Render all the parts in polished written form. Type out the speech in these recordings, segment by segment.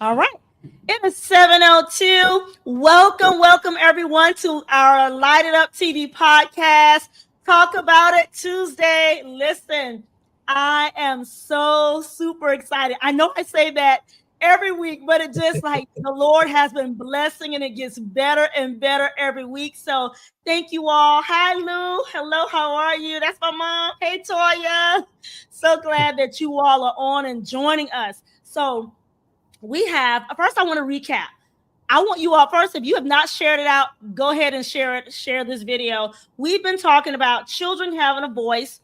All right. It is 7:02. Welcome everyone to our Light It Up TV podcast. Talk About It Tuesday. Listen, I am so super excited. I know I say that every week, but it just like the Lord has been blessing and it gets better and better every week. So thank you all. Hi, Lou. Hello, how are you? That's my mom. Hey, Toya. So glad that you all are on and joining us. So we have first I want to recap. I want you all first, if you have not shared it out, go ahead and share this video. We've been talking about children having a voice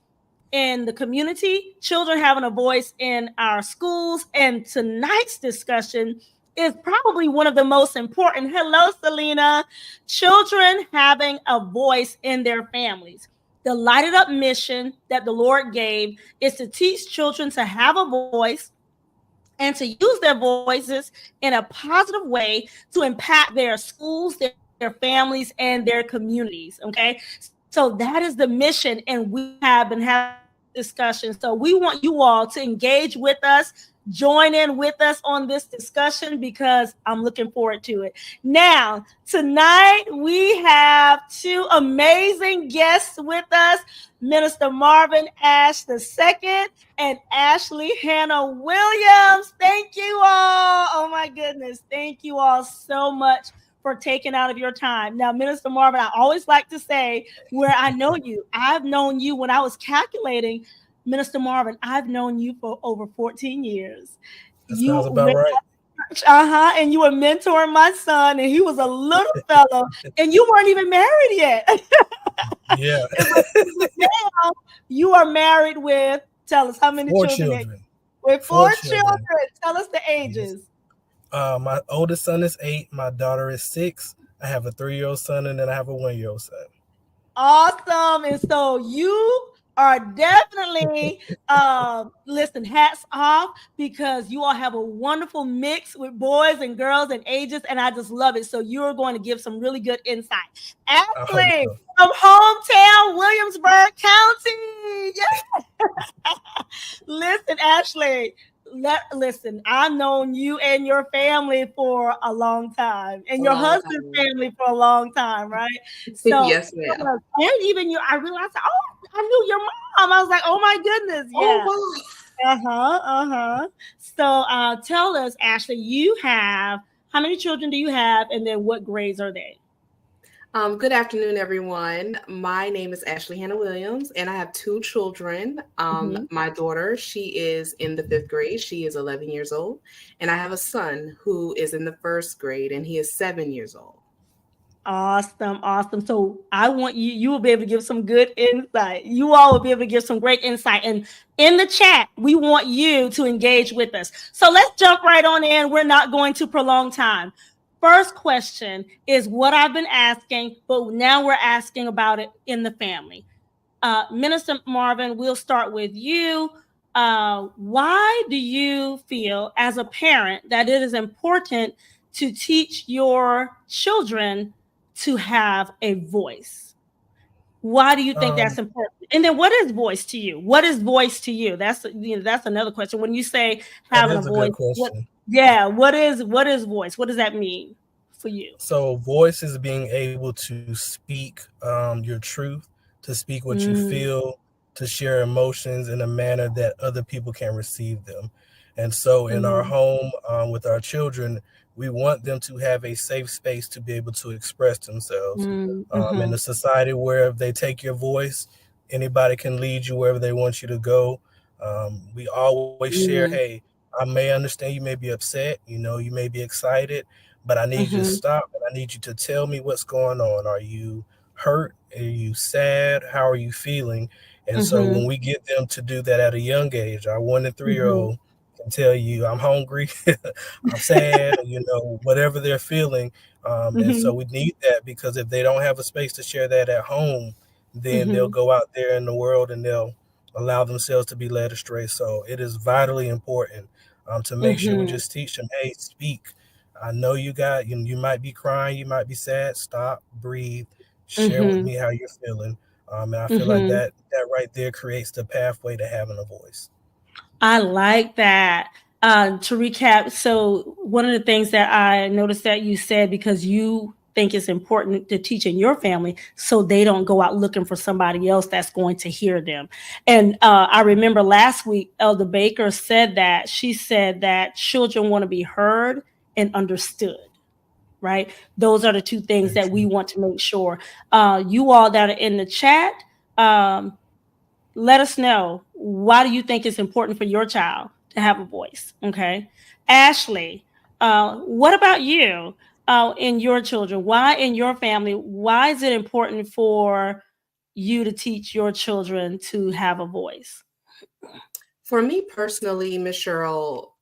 in the community, children having a voice in our schools, and tonight's discussion is probably one of the most important. Hello, Selena. Children having a voice in their families. The Light It Up mission that the Lord gave is to teach children to have a voice and to use their voices in a positive way to impact their schools, their families, and their communities. Okay. So that is the mission. And we have been having discussions. So we want you all to engage with us, join in with us on this discussion because I'm looking forward to it. Now, tonight we have two amazing guests with us, Minister Marvin Ash II and Ashley Hanna-Williams. Thank you all. Oh my goodness. Thank you all so much for taking out of your time. Now, Minister Marvin, I always like to say where I know you. I've known you when I was calculating, Minister Marvin, I've known you for over 14 years. That sounds about right. And you were mentoring my son, and he was a little fellow, and you weren't even married yet. Yeah. Now you are married with, tell us how many children. With four children. Tell us the ages. My oldest son is 8. My daughter is 6. I have a 3-year-old son, and then I have a 1-year-old son. Awesome. And so you are definitely, listen, hats off, because you all have a wonderful mix with boys and girls and ages, and I just love it. So you're going to give some really good insight. Ashley, from hometown Williamsburg County. Yeah. Listen, Ashley, listen, I've known you and your family for a long time, and your husband's family for a long time, right? So yes, ma'am. And even you, I realized, I knew your mom. I was like, oh my goodness, yeah. So tell us, Ashley, how many children do you have, and then what grades are they? Good afternoon, everyone. My name is Ashley Hanna-Williams, and I have 2 children. My daughter, she is in the 5th grade. She is 11 years old. And I have a son who is in the 1st grade, and he is 7 years old. Awesome. So I want you will be able to give some good insight. You all will be able to give some great insight. And in the chat, we want you to engage with us. So let's jump right on in. We're not going to prolong time. First question is what I've been asking, but now we're asking about it in the family. Minister Marvin, we'll start with you. Why do you feel as a parent that it is important to teach your children to have a voice? Why do you think that's important? And then what is voice to you? What is voice to you? That's another question. When you say having a voice, what is voice? What does that mean for you? So voice is being able to speak your truth, to speak what you feel, to share emotions in a manner that other people can receive them. And so in our home with our children, we want them to have a safe space to be able to express themselves. In a society where if they take your voice, anybody can lead you wherever they want you to go. We always share, hey, I may understand you may be upset, you may be excited, but I need you to stop and I need you to tell me what's going on. Are you hurt? Are you sad? How are you feeling? And so when we get them to do that at a young age, our 1 and 3-year-old can tell you, I'm hungry, I'm sad, whatever they're feeling. And so we need that, because if they don't have a space to share that at home, then they'll go out there in the world and they'll allow themselves to be led astray. So it is vitally important to make sure we just teach them, hey, speak. I know you might be crying, you might be sad. Stop, breathe, share with me how you're feeling. And I feel like that right there creates the pathway to having a voice. I like that. To recap, so one of the things that I noticed that you said, because you think it's important to teach in your family so they don't go out looking for somebody else that's going to hear them. And I remember last week, Elder Baker said that. She said that children want to be heard and understood. Right? Those are the two things that we want to make sure. You all that are in the chat, let us know, why do you think it's important for your child to have a voice? Okay. Ashley, what about you in your children? Why in your family, why is it important for you to teach your children to have a voice? For me personally, Miss Cheryl,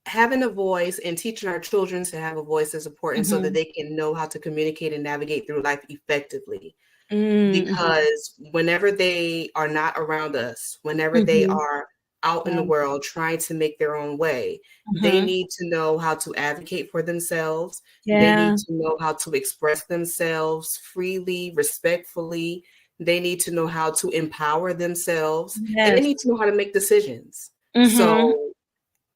having a voice and teaching our children to have a voice is important so that they can know how to communicate and navigate through life effectively. Because whenever they are not around us, whenever they are out in the world trying to make their own way, they need to know how to advocate for themselves. They need to know how to express themselves freely, respectfully. They need to know how to empower themselves, and they need to know how to make decisions. So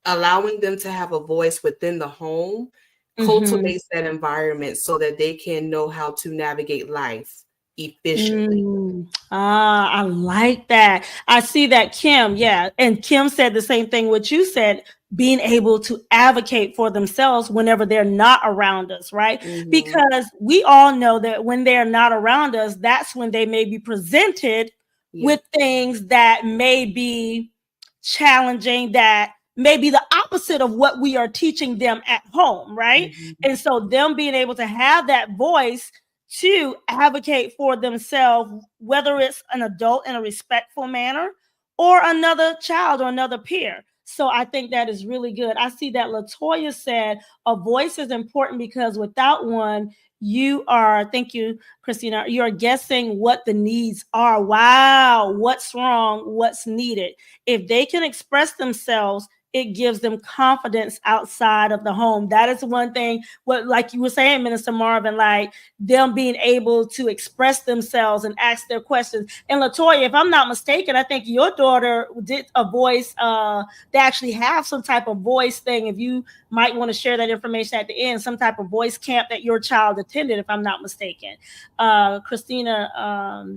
allowing them to have a voice within the home cultivates that environment so that they can know how to navigate life efficiently. I like that. I see that, Kim. Yeah. And Kim said the same thing what you said, being able to advocate for themselves whenever they're not around us, right? Because we all know that when they're not around us, that's when they may be presented with things that may be challenging, that may be the opposite of what we are teaching them at home, right? And so them being able to have that voice to advocate for themselves, whether it's an adult in a respectful manner or another child or another peer. So I think that is really good. I see that Latoya said a voice is important because without one, you are, thank you, Christina, you're guessing what the needs are. Wow, what's wrong, what's needed. If they can express themselves, it gives them confidence outside of the home. That is one thing, what, like you were saying, Minister Marvin, like them being able to express themselves and ask their questions. And Latoya, if I'm not mistaken, I think your daughter did a voice, they actually have some type of voice thing. If you might want to share that information at the end, some type of voice camp that your child attended, if I'm not mistaken. Christina,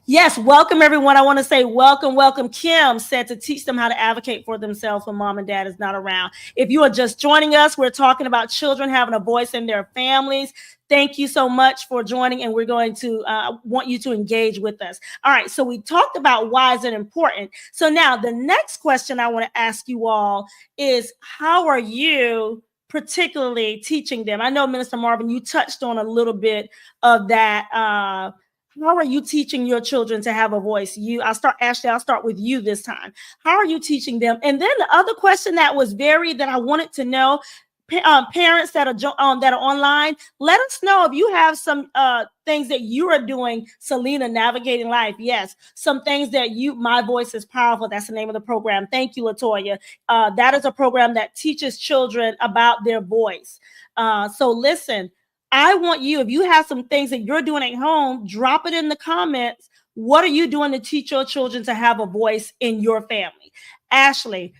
yes, welcome everyone. I want to say welcome. Kim said to teach them how to advocate for themselves when mom and dad is not around. If you are just joining us, we're talking about children having a voice in their families. Thank you so much for joining, and we're going to want you to engage with us. All right, so we talked about why is it important. So now the next question I want to ask you all is, how are you particularly teaching them? I know, Minister Marvin, you touched on a little bit of that. How are you teaching your children to have a voice? Ashley, I'll start with you this time. How are you teaching them? And then the other question that I wanted to know, parents that are online, let us know if you have some things that you are doing. Selena, Navigating Life. Yes. Some things that My Voice is Powerful. That's the name of the program. Thank you, Latoya. That is a program that teaches children about their voice. So listen, I want you, if you have some things that you're doing at home, drop it in the comments. What are you doing to teach your children to have a voice in your family? Ashley,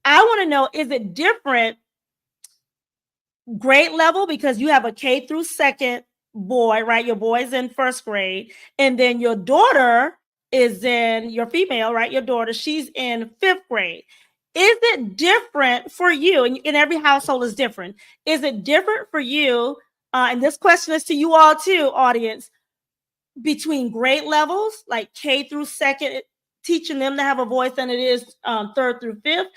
I want to know, is it different grade level, because you have a K through second boy, right? Your boy's in first grade, and then your daughter is in, your female, right? Your daughter, she's in fifth grade. Is it different for you? And every household is different. Is it different for you? And this question is to you all too, audience, between grade levels, like K through second, teaching them to have a voice, than it is third through fifth?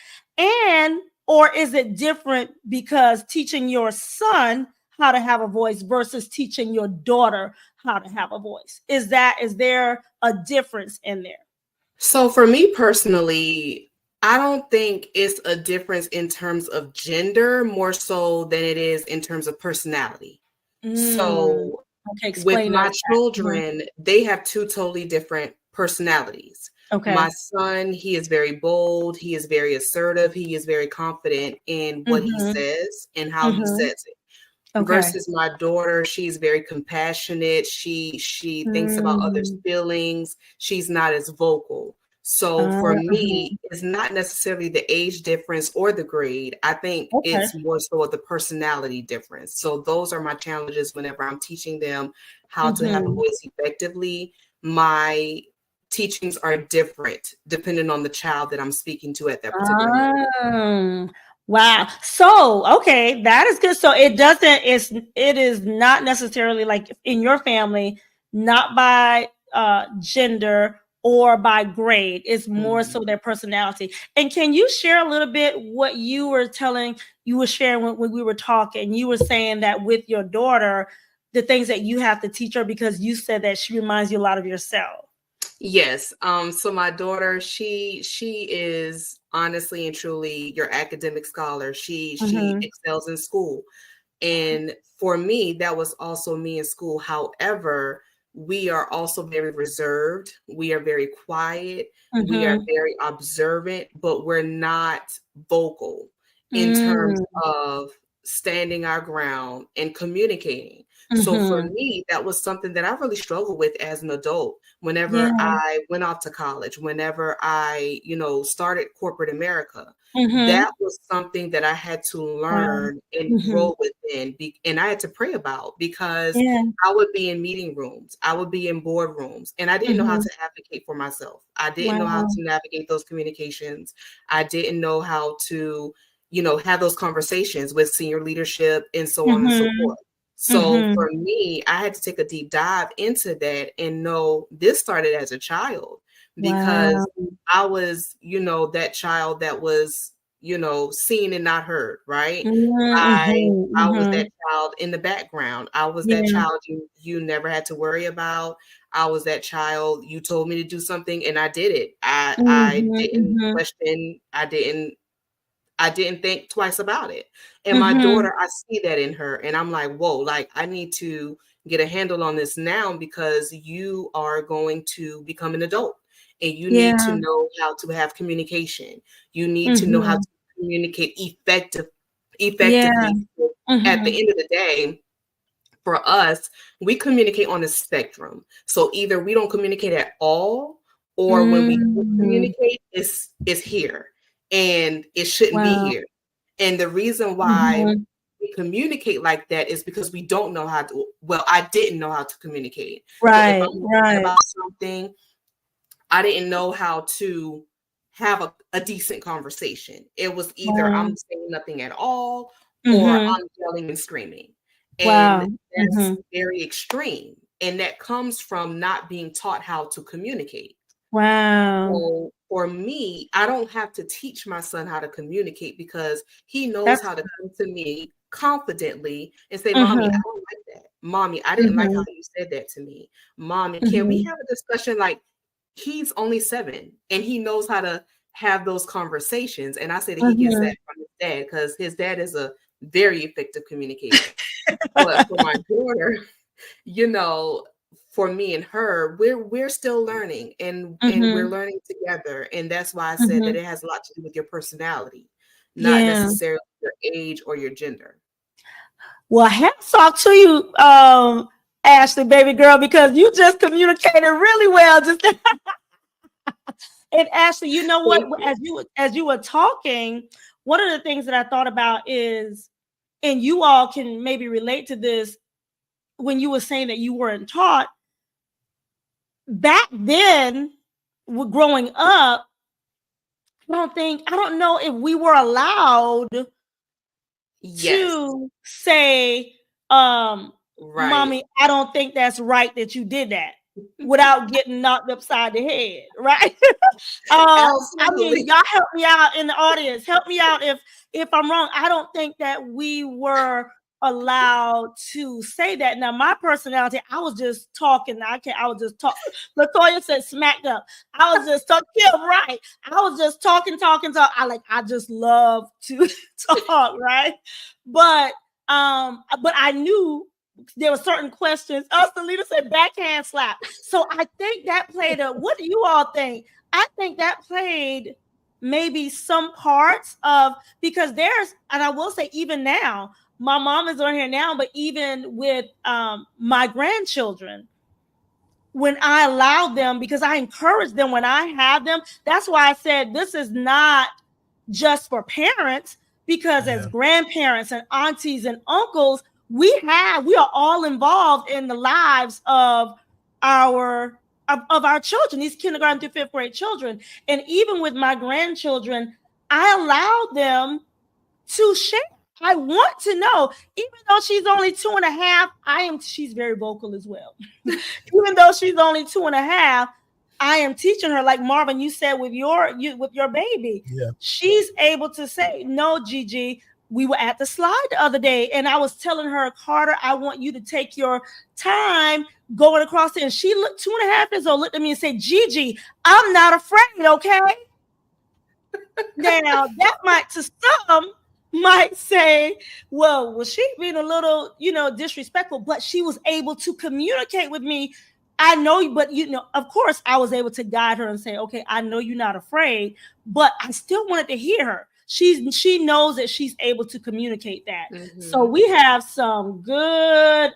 Or is it different because teaching your son how to have a voice versus teaching your daughter how to have a voice? Is there a difference in there? So for me personally, I don't think it's a difference in terms of gender more so than it is in terms of personality. So with my children, they have two totally different personalities. Okay. My son, he is very bold. He is very assertive. He is very confident in what he says and how he says it. Okay. Versus my daughter, she's very compassionate. She thinks about others' feelings. She's not as vocal. So for me, it's not necessarily the age difference or the grade. I think it's more so of the personality difference. So those are my challenges whenever I'm teaching them how to have a voice effectively. My teachings are different depending on the child that I'm speaking to at that particular moment. Wow. So, okay, that is good. So it is not necessarily like in your family, not by gender or by grade. It's more so their personality. And can you share a little bit what you were sharing when we were talking? You were saying that with your daughter, the things that you have to teach her because you said that she reminds you a lot of yourself. Yes. So my daughter, she is honestly and truly your academic scholar. She excels in school. And for me, that was also me in school. However, we are also very reserved. We are very quiet. We are very observant, but we're not vocal in terms of standing our ground and communicating. So for me, that was something that I really struggled with as an adult. Whenever I went off to college, whenever I, started corporate America, that was something that I had to learn and grow within. And I had to pray about because I would be in meeting rooms, I would be in boardrooms, and I didn't know how to advocate for myself. I didn't know how to navigate those communications. I didn't know how to, have those conversations with senior leadership and so on and so forth. So for me, I had to take a deep dive into that and know this started as a child because I was, that child that was, seen and not heard, right? I was that child in the background. I was that child you never had to worry about. I was that child you told me to do something and I did it. I didn't question. I didn't think twice about it. And my daughter, I see that in her and I'm like, whoa, like I need to get a handle on this now because you are going to become an adult and you need to know how to have communication. You need to know how to communicate effectively. At the end of the day, for us, we communicate on a spectrum. So either we don't communicate at all, or when we communicate, it's here. And it shouldn't be here. And the reason why we communicate like that is because we don't know how to, I didn't know how to communicate. Right. So if I'm talking about something, I didn't know how to have a decent conversation. It was either I'm saying nothing at all or I'm yelling and screaming. And that's very extreme. And that comes from not being taught how to communicate. Wow. So for me, I don't have to teach my son how to communicate because he knows how to come to me confidently and say, Mommy, I don't like that. Mommy, I didn't like how you said that to me. Mommy, can we have a discussion? Like, he's only 7 and he knows how to have those conversations. And I say that he gets that from his dad because his dad is a very effective communicator. But for my daughter, for me and her, we're still learning and we're learning together. And that's why I said that it has a lot to do with your personality, not necessarily your age or your gender. Well, hats off to you, Ashley, baby girl, because you just communicated really well. And Ashley, you know what? As you were talking, one of the things that I thought about is, and you all can maybe relate to this, when you were saying that you weren't taught, back then, growing up, I don't know if we were allowed to say, Mommy, I don't think that's right that you did that, without getting knocked upside the head, right? I mean, y'all help me out in the audience. Help me out if I'm wrong. I don't think that we were allowed to say that. Now, my personality, I was just talking. I was just talking. Latoya said smacked up. I was just talking. Yeah, right. I was just talking. I just love to talk, right? But I knew there were certain questions. Selena said backhand slap. So I think that played what do you all think? I think that played maybe some parts of, because and I will say even now, my mom is on here now, but even with my grandchildren, when I allow them, because I encourage them when I have them. That's why I said this is not just for parents, because as grandparents and aunties and uncles, we are all involved in the lives of our children, these kindergarten through 5th grade children. And even with my grandchildren, I allow them to share. I want to know, even though she's only 2.5, she's very vocal as well. Even though she's only 2.5, I am teaching her, like Marvin, you said with your baby. Yeah. She's able to say, no, Gigi, we were at the slide the other day, and I was telling her, Carter, I want you to take your time going across it. And she looked 2.5 years old, looked at me and said, Gigi, I'm not afraid, okay? Now, that might, to some, might say, well, was she being a little, disrespectful? But she was able to communicate with me. I know, but of course, I was able to guide her and say, okay, I know you're not afraid, but I still wanted to hear her. She knows that she's able to communicate that. Mm-hmm. So we have some good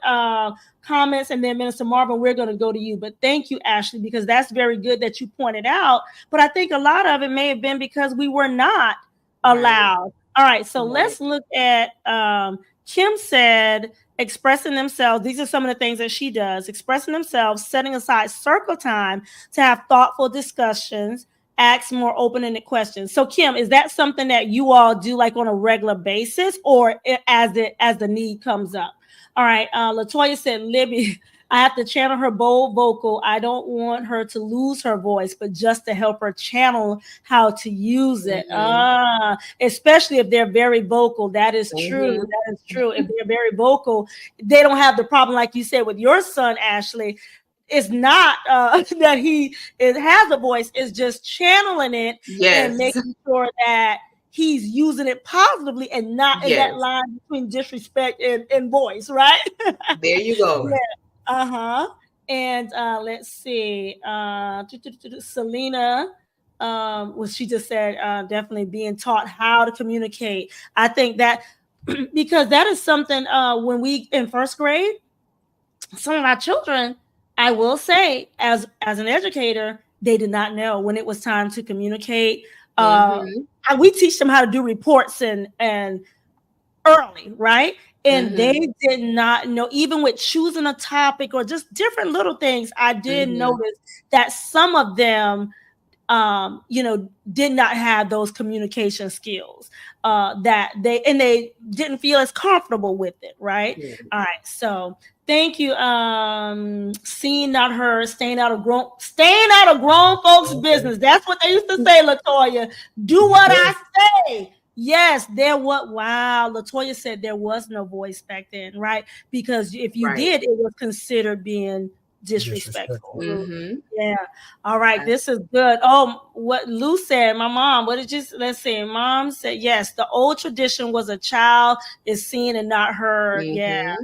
comments, and then Minister Marvin, we're going to go to you. But thank you, Ashley, because that's very good that you pointed out. But I think a lot of it may have been because we were not allowed. Right. All right, so let's look at Kim said, expressing themselves. These are some of the things that she does. Expressing themselves, setting aside circle time to have thoughtful discussions, ask more open-ended questions. So Kim, is that something that you all do like on a regular basis, or as the need comes up? All right, Latoya said, Libby, I have to channel her bold vocal. I don't want her to lose her voice, but just to help her channel how to use it. Mm-hmm. Especially if they're very vocal. That is true. Mm-hmm. That is true. If they're very vocal, they don't have the problem, like you said, with your son, Ashley. It's not that he has a voice. It's just channeling it and making sure that he's using it positively and not in that line between disrespect and voice, right? There you go. Yeah. And let's see. Selena, what she just said, definitely being taught how to communicate. I think that because that is something when we in 1st grade, some of our children, I will say, as an educator, they did not know when it was time to communicate. We teach them how to do reports and early, right? And they did not know, even with choosing a topic or just different little things. I did notice that some of them, did not have those communication skills that they didn't feel as comfortable with it, right? Yeah. All right, so thank you. Seen, not heard, staying out of grown folks' business. That's what they used to say, Latoya. Do what I say. Yes, wow. Latoya said there was no voice back then, right? Because if you did, it was considered being disrespectful. Mm-hmm. Yeah. All right. This is good. Oh, what Lou said, my mom, let's see. Mom said, yes, the old tradition was a child is seen and not heard. Mm-hmm. Yeah.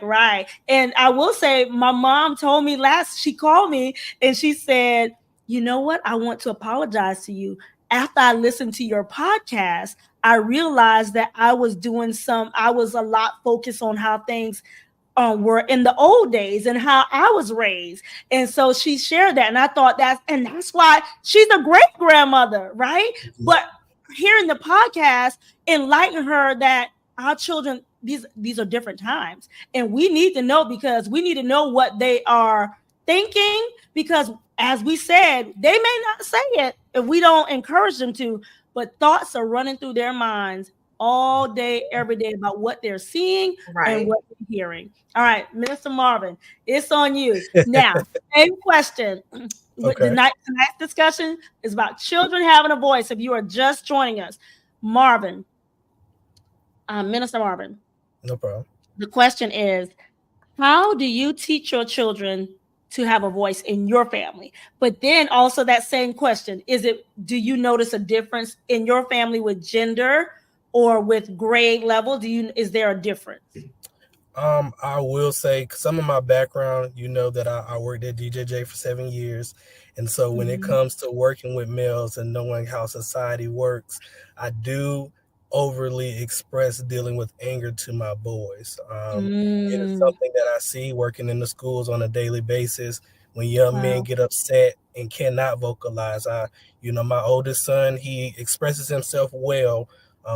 Right. And I will say, my mom told me she called me and she said, you know what? I want to apologize to you. After I listened to your podcast, I realized that I was a lot focused on how things were in the old days and how I was raised. And so she shared that. And I thought that's why she's a great grandmother, right? Mm-hmm. But hearing the podcast enlightened her that our children, these are different times. And we need to know, because we need to know what they are thinking, because as we said, they may not say it if we don't encourage them to, but thoughts are running through their minds all day, every day about what they're seeing and what they're hearing. All right, Minister Marvin, it's on you. Now, same question. Okay. Tonight's discussion is about children having a voice. If you are just joining us, Marvin, Minister Marvin. No problem. The question is, how do you teach your children to have a voice in your family? But then also that same question, do you notice a difference in your family with gender or with grade level? Is there a difference? I will say some of my background, that I worked at DJJ for 7 years. And so when it comes to working with males and knowing how society works, I do overly express dealing with anger to my boys. It is something that I see working in the schools on a daily basis. when young men get upset and cannot vocalize. My oldest son, he expresses himself well,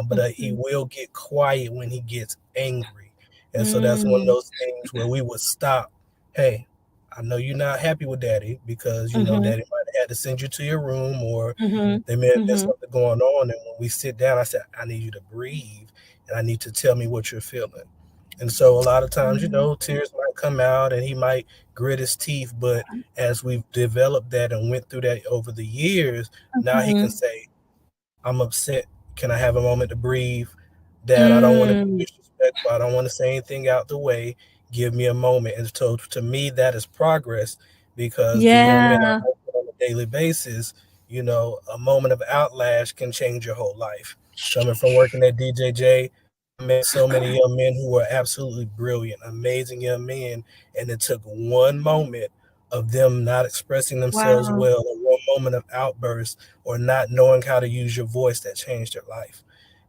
but he will get quiet when he gets angry. And so that's one of those things where we would stop. Hey, I know you're not happy with daddy because, daddy might have had to send you to your room, or there may have been something going on. And when we sit down, I said, I need you to breathe and I need to tell me what you're feeling. And so a lot of times, tears might come out and he might grit his teeth. But as we've developed that and went through that over the years, now he can say, I'm upset. Can I have a moment to breathe? Dad, I don't want to be disrespectful. I don't want to say anything out the way. Give me a moment. And so to me, that is progress, because the young men I work with on a daily basis, a moment of outlash can change your whole life. Coming from working at DJJ, I met so many young men who were absolutely brilliant, amazing young men. And it took one moment of them not expressing themselves well, or one moment of outburst, or not knowing how to use your voice, that changed their life.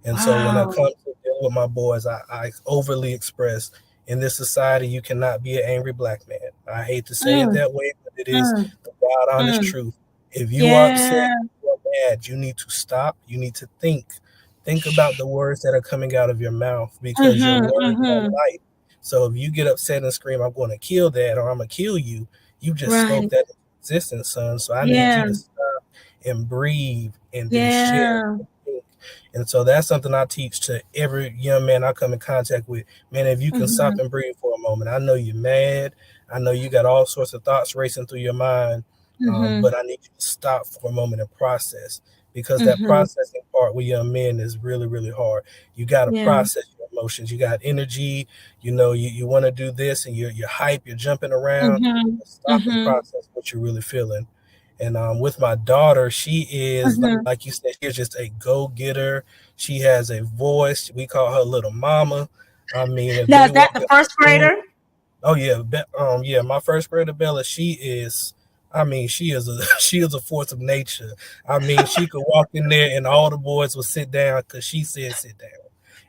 And so when I come to deal with my boys, I overly express. In this society, you cannot be an angry black man. I hate to say it that way, but it is the God honest truth. If you are upset, you are mad, you need to stop. You need to think. Think about the words that are coming out of your mouth, because your words are life. So if you get upset and scream, I'm going to kill that, or I'm going to kill you, you just spoke that into existence, son. So I need you to stop and breathe and then share. And so that's something I teach to every young man I come in contact with. Man, if you can stop and breathe for a moment. I know you're mad. I know you got all sorts of thoughts racing through your mind, but I need you to stop for a moment and process, because that processing part with young men is really, really hard. You got to process your emotions. You got energy. You want to do this, and you're hype. You're jumping around. Stop and process what you're really feeling. And with my daughter, she is, like you said, she's just a go-getter. She has a voice. We call her little mama. I mean, now is that the first grader? Oh yeah, my first grader Bella. She is a force of nature. I mean, she could walk in there and all the boys would sit down because she said sit down.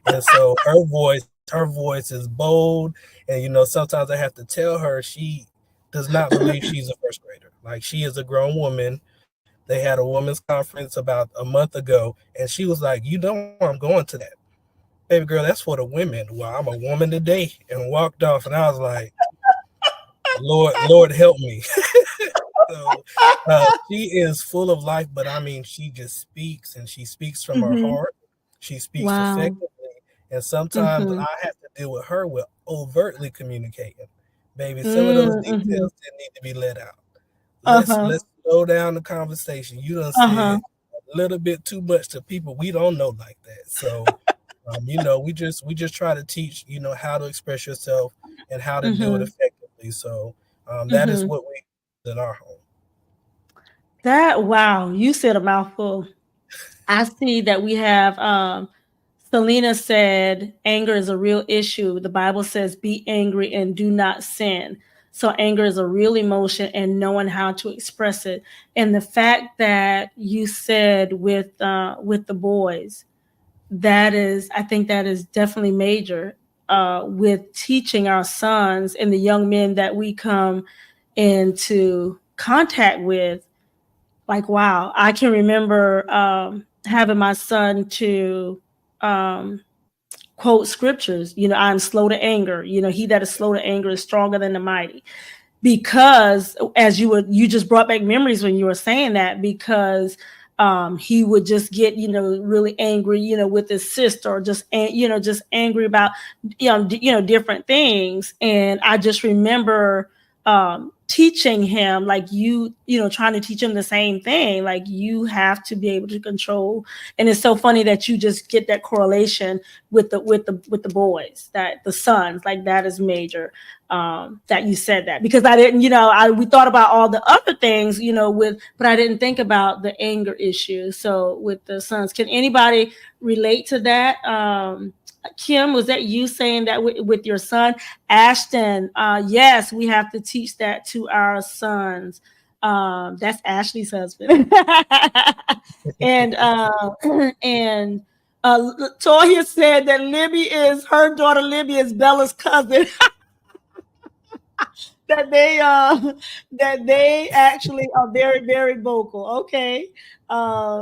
And so her voice is bold. And sometimes I have to tell her she does not believe she's a first grader. Like, she is a grown woman. They had a women's conference about a month ago, and she was like, I'm going to that. Baby girl, that's for the women. Well, I'm a woman today, and walked off. And I was like, Lord help me. So she is full of life, but I mean, she just speaks, and she speaks from her heart. She speaks effectively. And sometimes I have to deal with her with overtly communicating. Baby, some of those details didn't need to be let out. Let's slow down the conversation. You done said a little bit too much to people we don't know like that. So, we just try to teach, how to express yourself and how to do it effectively. So that is what we do in our home. You said a mouthful. I see that we have Selena said anger is a real issue. The Bible says be angry and do not sin. So anger is a real emotion, and knowing how to express it. And the fact that you said with the boys, I think that is definitely major with teaching our sons and the young men that we come into contact with. Like, wow, I can remember having my son to quote scriptures. I'm slow to anger. He that is slow to anger is stronger than the mighty. Because as you just brought back memories when you were saying that, because he would just get really angry with his sister, or just angry about different things. And I just remember teaching him, like, trying to teach him the same thing. Like, you have to be able to control. And it's so funny that you just get that correlation with the boys, that the sons, like, that is major. That you said that, because I didn't, we thought about all the other things, but I didn't think about the anger issue. So with the sons, can anybody relate to that? Kim, was that you saying that with your son? Ashton, yes, we have to teach that to our sons. That's Ashley's husband. And Toya said that her daughter Libby is Bella's cousin. that they actually are very, very vocal. Okay.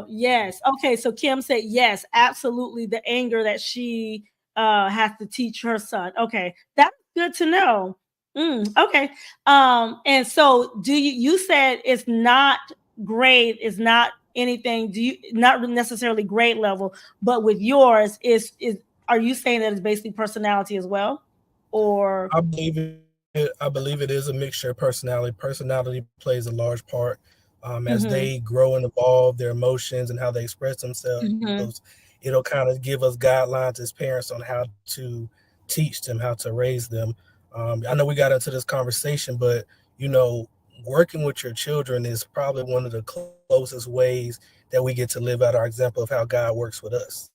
Yes. Okay. So Kim said yes, absolutely. The anger that she has to teach her son. Okay, that's good to know. Okay. And so you said it's not grade, it's not anything, do you not necessarily grade level, but with yours is are you saying that it's basically personality as well? Or I believe it is a mixture of personality. Personality plays a large part as mm-hmm, they grow and evolve their emotions and how they express mm-hmm, themselves. It'll kind of give us guidelines as parents on how to teach them, how to raise them. I know we got into this conversation, but you know, working with your children is probably one of the closest ways that we get to live out our example of how God works with us.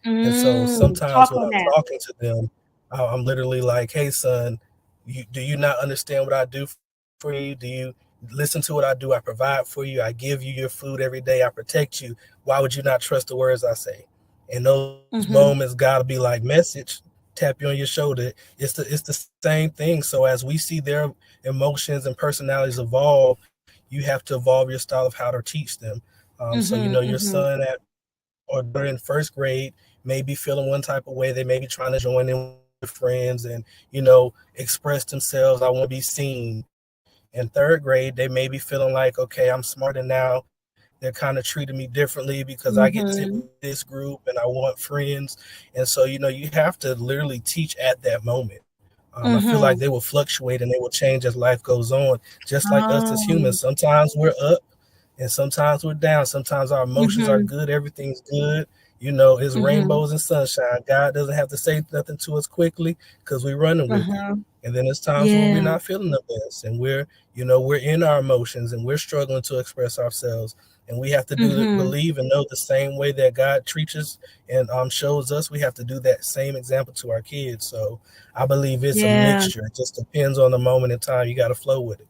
And so sometimes talk when on I'm that. talking to them, I'm literally like, "Hey, son, do you not understand what I do for you? Do you listen to what I do? I provide for you. I give you your food every day. I protect you. Why would you not trust the words I say?" And those Mm-hmm, moments gotta be like message, tap you on your shoulder. It's the same thing. So as we see their emotions and personalities evolve, you have to evolve your style of how to teach them. So you mm-hmm, know your mm-hmm, son at or they're in first grade, may be feeling one type of way. They may be trying to join in with friends and, you know, express themselves. I want to be seen. In third grade, they may be feeling like, okay, I'm smarter now. They're kind of treating me differently because I get to sit with mm-hmm, this group and I want friends. And so, you know, you have to literally teach at that moment. I feel like mm-hmm. they will fluctuate and they will change as life goes on, just like us as Um, humans. Sometimes we're up and sometimes we're down. Sometimes our emotions are mm-hmm, good, everything's good. You know, it's mm-hmm, rainbows and sunshine. God doesn't have to say nothing to us quickly because we're running with it. uh-huh. And then there's times where we're Yeah. not feeling the best and we're in our emotions and we're struggling to express ourselves. And we have to Mm-hmm. believe and know the same way that God treats us and shows us, we have to do that same example to our kids. So I believe it's a Yeah. mixture. It just depends on the moment in time. You got to flow with it.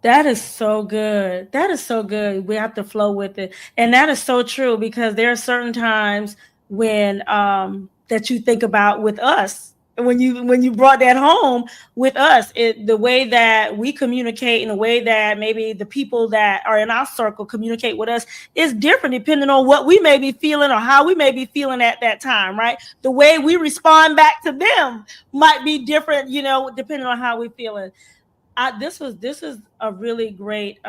That is so good. That is so good. We have to flow with it. And that is so true because there are certain times when that you think about with us. When you brought that home with us, the way that we communicate and the way that maybe the people that are in our circle communicate with us is different depending on what we may be feeling or how we may be feeling at that time, right? The way we respond back to them might be different, depending on how we're feeling. This is a really great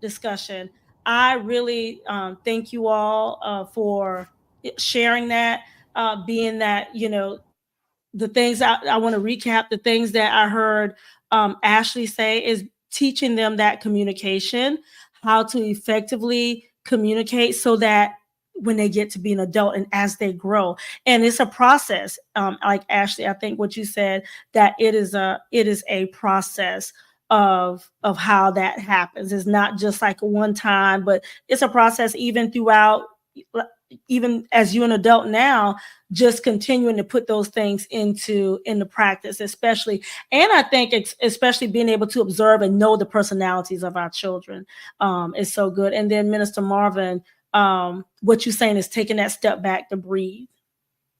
discussion. I really thank you all for sharing that. Being that the things I want to recap, the things that I heard Ashley say is teaching them that communication, how to effectively communicate so that when they get to be an adult and as they grow, and it's a process. Like Ashley, I think what you said, that it is a process of how that happens. It's not just like a one time, but it's a process even throughout, even as you're an adult now, just continuing to put those things into practice, especially. And I think especially being able to observe and know the personalities of our children is so good. And then Minister Marvin, what you're saying is taking that step back to breathe.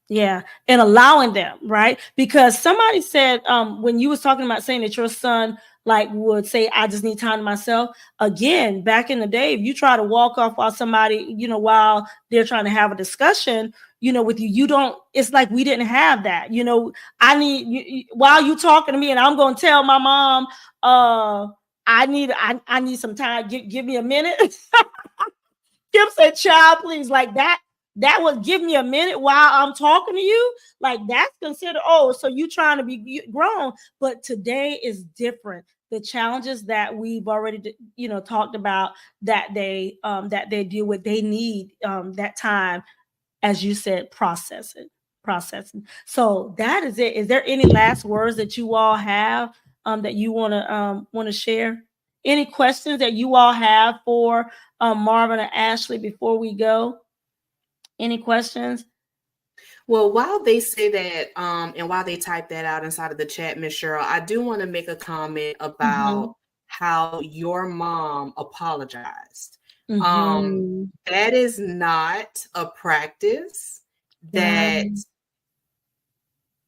Yeah, and allowing them, right? Because somebody said when you was talking about saying that your son like would say, "I just need time to myself." Again, back in the day, if you try to walk off while somebody, while they're trying to have a discussion, with you, you don't. It's like we didn't have that. I need while you talking to me, and I'm going to tell my mom, I need some time. Give me a minute. Kim said, "Child, please," like that. That would give me a minute while I'm talking to you. Like that's considered. Oh, so you trying to be grown? But today is different. The challenges that we've already, talked about that they deal with, they need that time, as you said, processing. So that is it. Is there any last words that you all have that you want to share? Any questions that you all have for Marvin and Ashley before we go? Any questions? Well, while they say that, and while they type that out inside of the chat, Miss Cheryl, I do want to make a comment Mm-hmm. about how your mom apologized. Mm-hmm. That is not a practice Yeah. that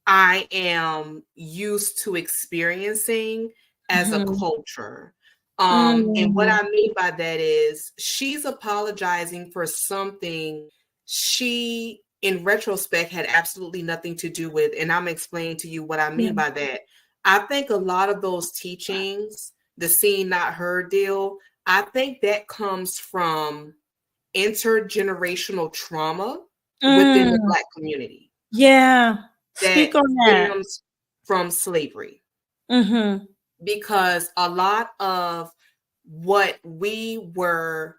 I am used to experiencing as a culture. And what I mean by that is she's apologizing for something she, in retrospect, had absolutely nothing to do with. And I'm explaining to you what I mean by that. I think a lot of those teachings, the seen, not heard deal, I think that comes from intergenerational trauma within the Black community. Yeah. That Speak on that. stems from slavery. Because a lot of what we were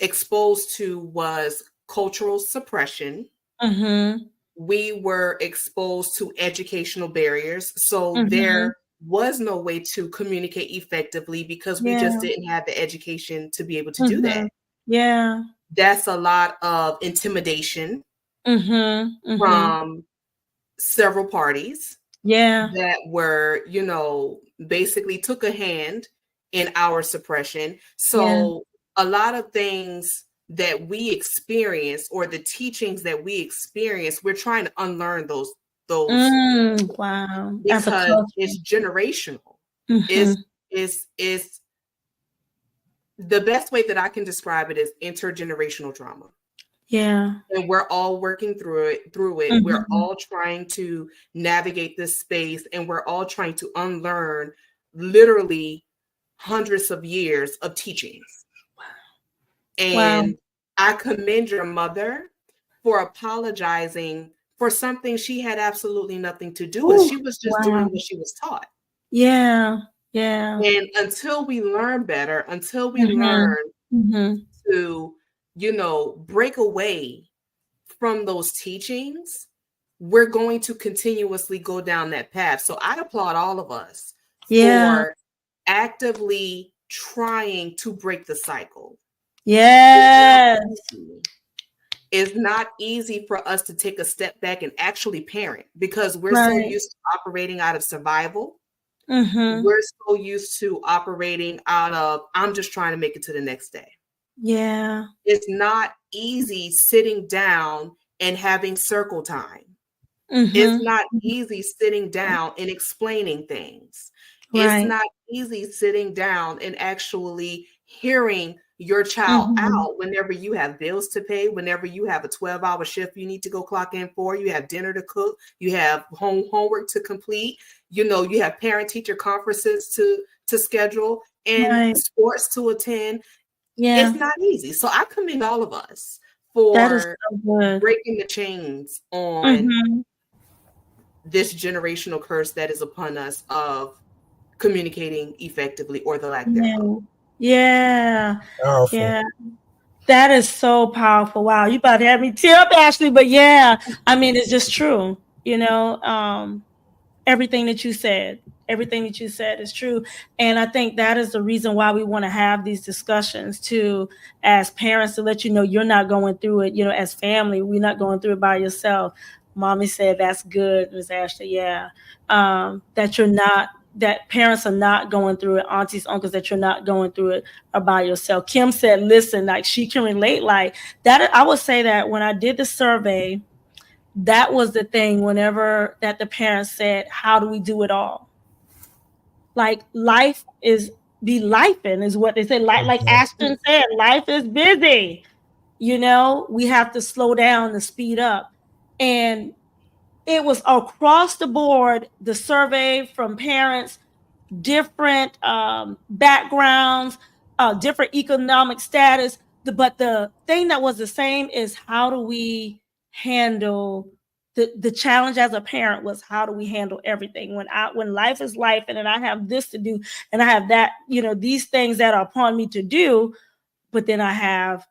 exposed to was cultural suppression. We were exposed to educational barriers. So there was no way to communicate effectively because we just didn't have the education to be able to do that. Yeah. That's a lot of intimidation from several parties that were, you know, basically took a hand in our suppression. So a lot of things that we experience, or the teachings that we experience, we're trying to unlearn those wow, because it's generational. Is the best way that I can describe it is intergenerational trauma. And we're all working through it. We're all trying to navigate this space, and we're all trying to unlearn literally hundreds of years of teachings. And I commend your mother for apologizing for something she had absolutely nothing to do with. She was just doing what she was taught. And until we learn better, until we learn to, you know, break away from those teachings, we're going to continuously go down that path. So I applaud all of us for actively trying to break the cycle. It's not easy for us to take a step back and actually parent, because we're so used to operating out of survival. We're so used to operating out of, I'm just trying to make it to the next day. It's not easy sitting down and having circle time. It's not easy sitting down and explaining things. It's not easy sitting down and actually hearing your child out whenever you have bills to pay, whenever you have a 12-hour shift you need to go clock in for, you have dinner to cook, you have homework to complete, you know, you have parent-teacher conferences to schedule and sports to attend. It's not easy. So I commend all of us for breaking the chains on this generational curse that is upon us of communicating effectively, or the lack thereof. That is so powerful. Wow, you about to have me tear up, Ashley. But I mean, it's just true. You know, everything that you said is true. And I think that is the reason why we want to have these discussions too, as parents, to let you know you're not going through it. You know, as family, we're not going through it by yourself. Mommy said that's good, Ms. Ashley. That you're not. That parents are not going through it, aunties, uncles, that you're not going through it by yourself. Kim said, listen, like she can relate like that. I would say that when I did the survey, that was the thing whenever that the parents said, how do we do it all? Like life is be lifing is what they say. Like Ashton said, life is busy. You know, we have to slow down and speed up. And it was across the board, the survey from parents, different backgrounds, different economic status. But the thing that was the same is how do we handle the challenge as a parent was how do we handle everything when life is life and then I have this to do and I have that, you know, these things that are upon me to do. But then I have,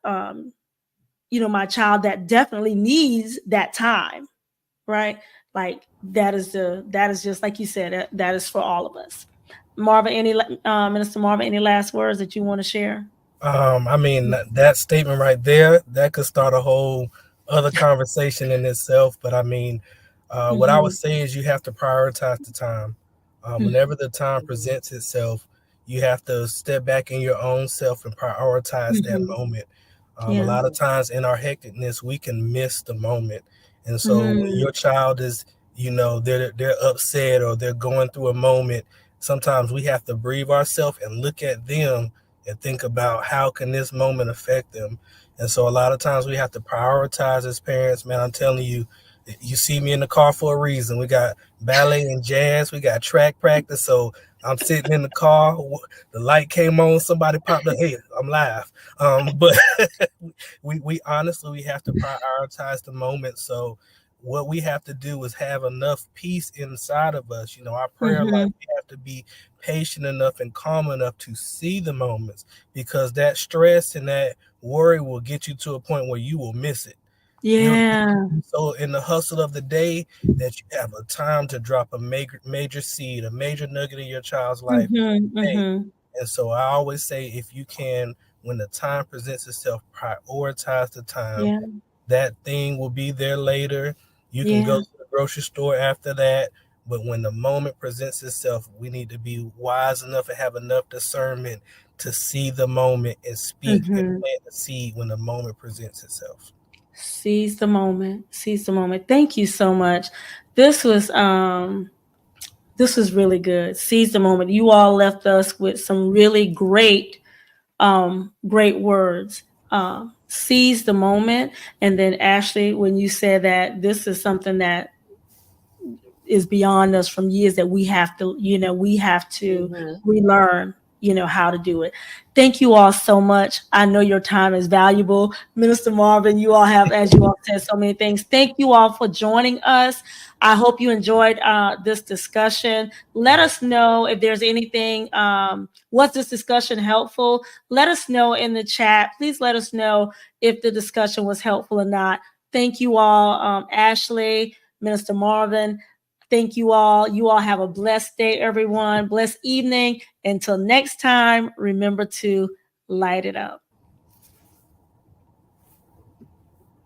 you know, my child that definitely needs that time. Right. Like that is just like you said, that is for all of us. Marvin, Minister Marvin, any last words that you want to share? I mean, that statement right there, that could start a whole other conversation in itself. But I mean, what I would say is you have to prioritize the time. Whenever the time presents itself, you have to step back in your own self and prioritize that moment. A lot of times in our hecticness, we can miss the moment. And so when your child is they're upset or they're going through a moment, sometimes we have to breathe ourselves and look at them and think about how can this moment affect them. And so a lot of times we have to prioritize as parents. Man, I'm telling you, you see me in the car for a reason. We got ballet and jazz. We got track practice. So I'm sitting in the car. The light came on. Somebody popped up. Hey, I'm live. But we honestly, we have to prioritize the moment. So what we have to do is have enough peace inside of us. Our prayer life, we have to be patient enough and calm enough to see the moments, because that stress and that worry will get you to a point where you will miss it. So in the hustle of the day, that you have a time to drop a major seed, a major nugget in your child's life. And so I always say, if you can, when the time presents itself, prioritize the time. That thing will be there later. You can go to the grocery store after that. But when the moment presents itself, we need to be wise enough and have enough discernment to see the moment and speak and plant the seed when the moment presents itself. Seize the moment. Seize the moment. Thank you so much. This was really good. Seize the moment. You all left us with some really great words. Seize the moment. And then Ashley, when you said that this is something that is beyond us from years, that we have to relearn, how to do it. Thank you all so much. I know your time is valuable. Minister Marvin, you all have, as you all said, so many things. Thank you all for joining us. I hope you enjoyed this discussion. Let us know if there's anything. Was this discussion helpful? Let us know in the chat. Please let us know if the discussion was helpful or not. Thank you all, Ashley, Minister Marvin. Thank you all. You all have a blessed day, everyone. Blessed evening. Until next time, remember to light it up.